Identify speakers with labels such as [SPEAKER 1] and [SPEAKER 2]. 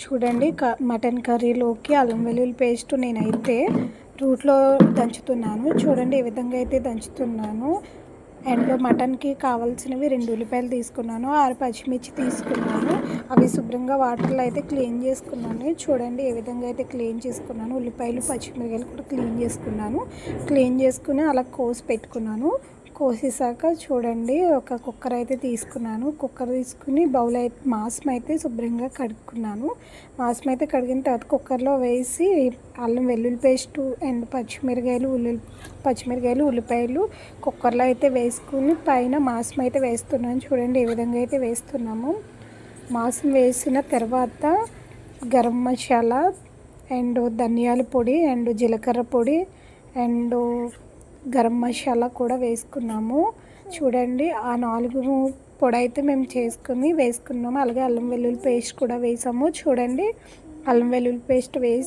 [SPEAKER 1] చూడండి మటన్ కర్రీలోకి అల్లం వెల్లుల్లి పేస్ట్ నేనైతే రోట్లో దంచుతున్నాను. చూడండి ఏ విధంగా అయితే దంచుతున్నాను. అండ్ మటన్కి కావాల్సినవి 2 ఉల్లిపాయలు తీసుకున్నాను, 6 పచ్చిమిర్చి తీసుకున్నాను. అవి శుభ్రంగా వాటర్లో అయితే క్లీన్ చేసుకున్నాను. చూడండి ఏ విధంగా అయితే క్లీన్ చేసుకున్నాను. ఉల్లిపాయలు పచ్చిమిరపకాయలు కూడా క్లీన్ చేసుకున్నాను. క్లీన్ చేసుకుని అలా కోసి పెట్టుకున్నాను. కోసేసాక చూడండి ఒక కుక్కర్ అయితే తీసుకున్నాను. కుక్కర్ తీసుకుని బౌల్ అయితే మాంసం అయితే శుభ్రంగా కడుక్కున్నాను. మాంసం అయితే కడిగిన తర్వాత కుక్కర్లో వేసి అల్లం వెల్లుల్లి పేస్టు అండ్ పచ్చిమిరకాయలు ఉల్లిపాయలు కుక్కర్లో అయితే వేసుకుని పైన మాంసం అయితే వేస్తున్నాను. చూడండి ఏ విధంగా అయితే వేస్తున్నాము. మాంసం వేసిన తర్వాత గరం మసాలా అండ్ ధనియాల పొడి అండ్ జీలకర్ర పొడి అండ్ గరం మసాలా కూడా వేసుకున్నాము. చూడండి ఆ 4 పొడి అయితే మేము వేసుకున్నాము. అలాగే అల్లం వెల్లుల్లి పేస్ట్ కూడా వేసాము. చూడండి అల్లం వెల్లుల్లి పేస్ట్ వేసి